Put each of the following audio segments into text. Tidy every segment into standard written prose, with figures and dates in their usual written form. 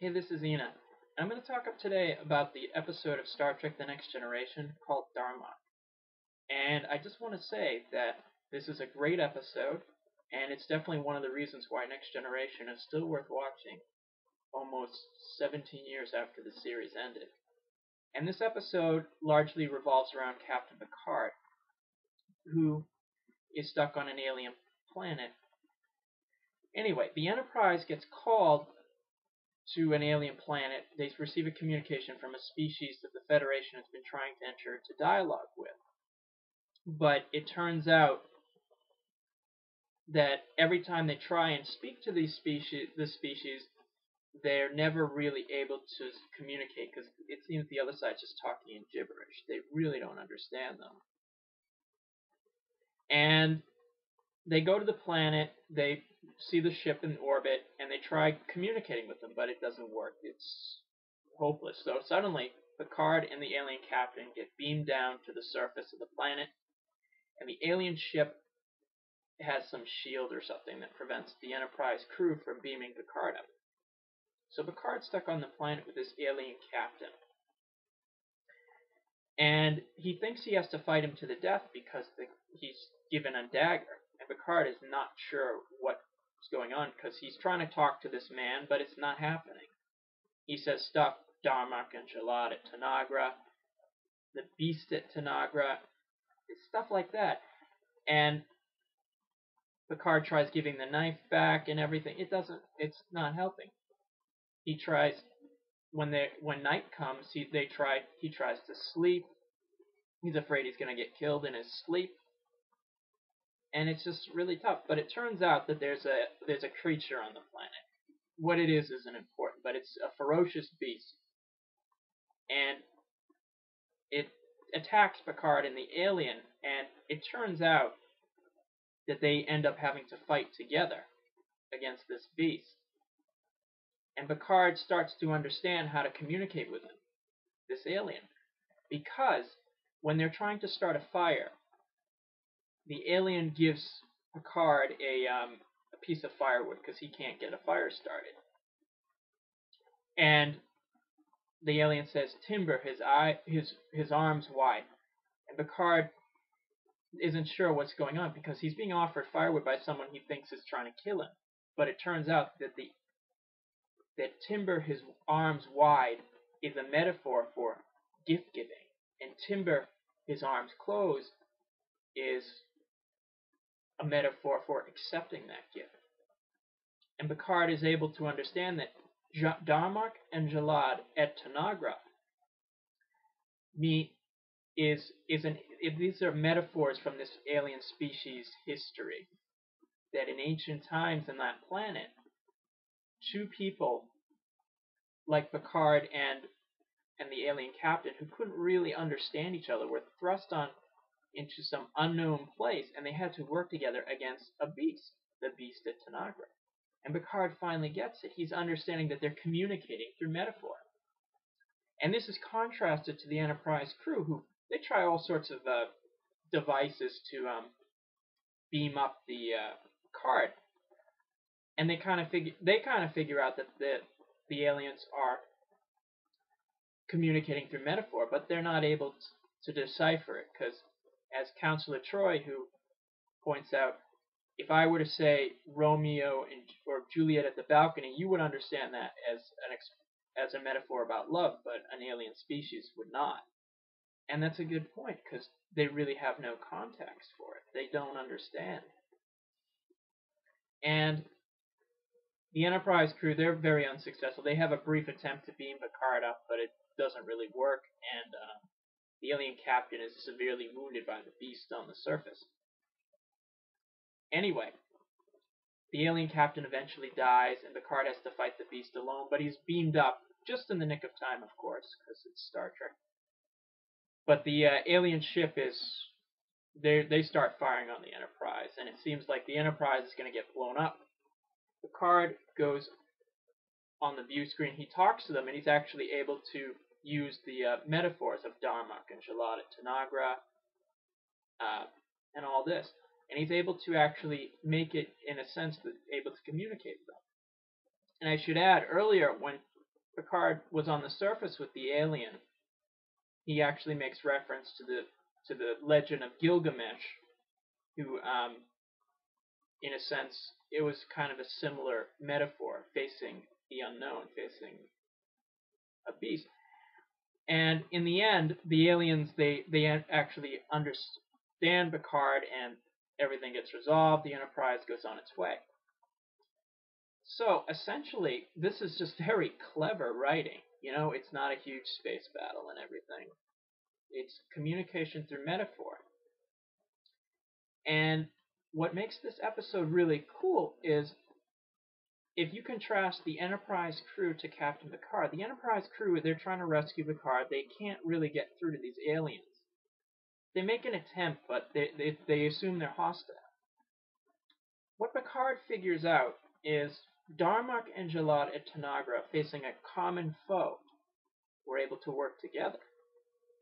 Hey, this is Enaa. I'm going to talk up today about the episode of Star Trek The Next Generation called Darmok. And I just want to say that this is a great episode, and it's definitely one of the reasons why Next Generation is still worth watching almost 17 years after the series ended. And this episode largely revolves around Captain Picard, who is stuck on an alien planet. Anyway, the Enterprise gets called to an alien planet. They receive a communication from a species that the Federation has been trying to enter into dialogue with. But it turns out that every time they try and speak to this species, they're never really able to communicate because it seems the other side's just talking in gibberish. They really don't understand them. And they go to the planet, they see the ship in orbit, and they try communicating with them, but it doesn't work. It's hopeless. So suddenly, Picard and the alien captain get beamed down to the surface of the planet, and the alien ship has some shield or something that prevents the Enterprise crew from beaming Picard up. So Picard's stuck on the planet with this alien captain. And he thinks he has to fight him to the death because he's given a dagger. And Picard is not sure what's going on because he's trying to talk to this man, but it's not happening. He says stuff, Darmok and Jalad at Tanagra, the beast at Tanagra, stuff like that. And Picard tries giving the knife back and everything. It's not helping. He tries, when night comes, he tries to sleep. He's afraid he's going to get killed in his sleep. And it's just really tough. But it turns out that there's a creature on the planet. What it is isn't important, but it's a ferocious beast. And it attacks Picard and the alien, and it turns out that they end up having to fight together against this beast. And Picard starts to understand how to communicate with him, this alien. Because when they're trying to start a fire, the alien gives Picard a piece of firewood because he can't get a fire started. And the alien says, "Timber his arms wide." And Picard isn't sure what's going on because he's being offered firewood by someone he thinks is trying to kill him. But it turns out that timber his arms wide is a metaphor for gift giving, and timber his arms closed is a metaphor for accepting that gift. And Picard is able to understand that Darmok and Jalad et Tanagra these are metaphors from this alien species history. That in ancient times on that planet, two people like Picard and the alien captain who couldn't really understand each other were thrust on into some unknown place, and they had to work together against a beast, the beast at Tanagra. And Picard finally gets it. He's understanding that they're communicating through metaphor. And this is contrasted to the Enterprise crew, who they try all sorts of devices to beam up the Picard, and they kind of figure out that the aliens are communicating through metaphor, but they're not able to decipher it because, as Counselor Troy, who points out, if I were to say Romeo or Juliet at the balcony, you would understand that as a metaphor about love, but an alien species would not. And that's a good point because they really have no context for it. They don't understand. And the Enterprise crew, they're very unsuccessful. They have a brief attempt to beam Picard up, but it doesn't really work, and the alien captain is severely wounded by the beast on the surface. Anyway, the alien captain eventually dies, and Picard has to fight the beast alone, but he's beamed up just in the nick of time, of course, because it's Star Trek. But the alien ship they start firing on the Enterprise, and it seems like the Enterprise is going to get blown up. Picard goes on the view screen, he talks to them, and he's actually able to use the metaphors of Darmok and Jalad at Tanagra, and all this. And he's able to actually make it, in a sense, able to communicate with them. And I should add, earlier, when Picard was on the surface with the alien, he actually makes reference to the legend of Gilgamesh, who, in a sense, it was kind of a similar metaphor, facing the unknown, facing a beast. And in the end, the aliens they actually understand Picard, and everything gets resolved. The Enterprise goes on its way. So essentially, this is just very clever writing. It's not a huge space battle and everything. It's communication through metaphor. And what makes this episode really cool is if you contrast the Enterprise crew to Captain Picard, the Enterprise crew, they're trying to rescue Picard. They can't really get through to these aliens. They make an attempt, but they assume they're hostile. What Picard figures out is Darmok and Jalad at Tanagra, facing a common foe, were able to work together.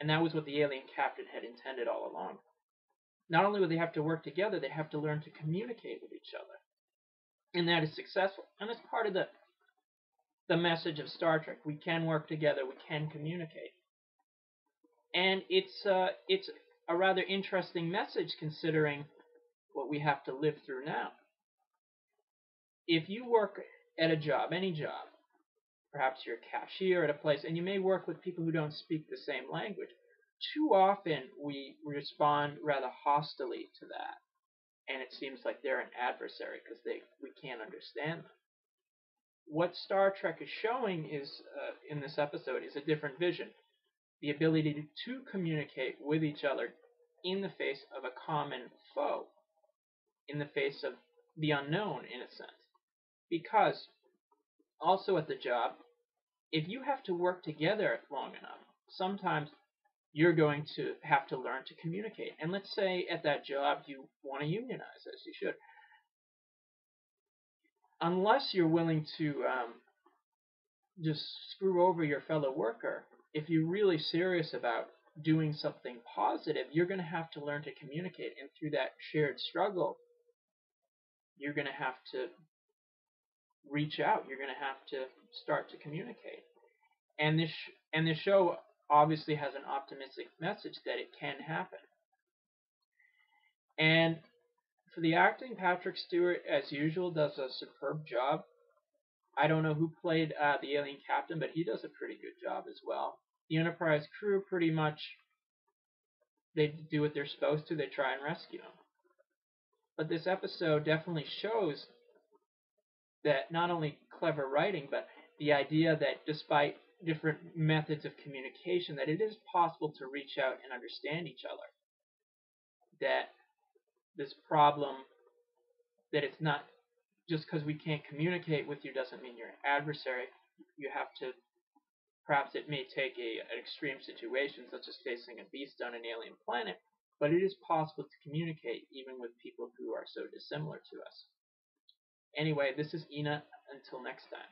And that was what the alien captain had intended all along. Not only would they have to work together, they have to learn to communicate with each other. And that is successful. And that's part of the message of Star Trek. We can work together, we can communicate. And it's a rather interesting message considering what we have to live through now. If you work at a job, any job, perhaps you're a cashier at a place, and you may work with people who don't speak the same language, too often we respond rather hostilely to that. And it seems like they're an adversary because we can't understand them. What Star Trek is showing is, in this episode, is a different vision. The ability to communicate with each other in the face of a common foe, in the face of the unknown, in a sense. Because, also at the job, if you have to work together long enough, sometimes you're going to have to learn to communicate. And let's say at that job you want to unionize, as you should. Unless you're willing to just screw over your fellow worker, if you're really serious about doing something positive, you're going to have to learn to communicate. And through that shared struggle, you're going to have to reach out. You're going to have to start to communicate. And this show obviously has an optimistic message that it can happen. And for the acting, Patrick Stewart, as usual, does a superb job. I don't know who played the alien captain, but he does a pretty good job as well. The Enterprise crew, pretty much, they do what they're supposed to. They try and rescue him. But this episode definitely shows that not only clever writing, but the idea that despite different methods of communication, that it is possible to reach out and understand each other. That this problem, that it's not just because we can't communicate with you doesn't mean you're an adversary. You have to, perhaps it may take an extreme situation, such as facing a beast on an alien planet, but it is possible to communicate even with people who are so dissimilar to us. Anyway, this is Enaa. Until next time.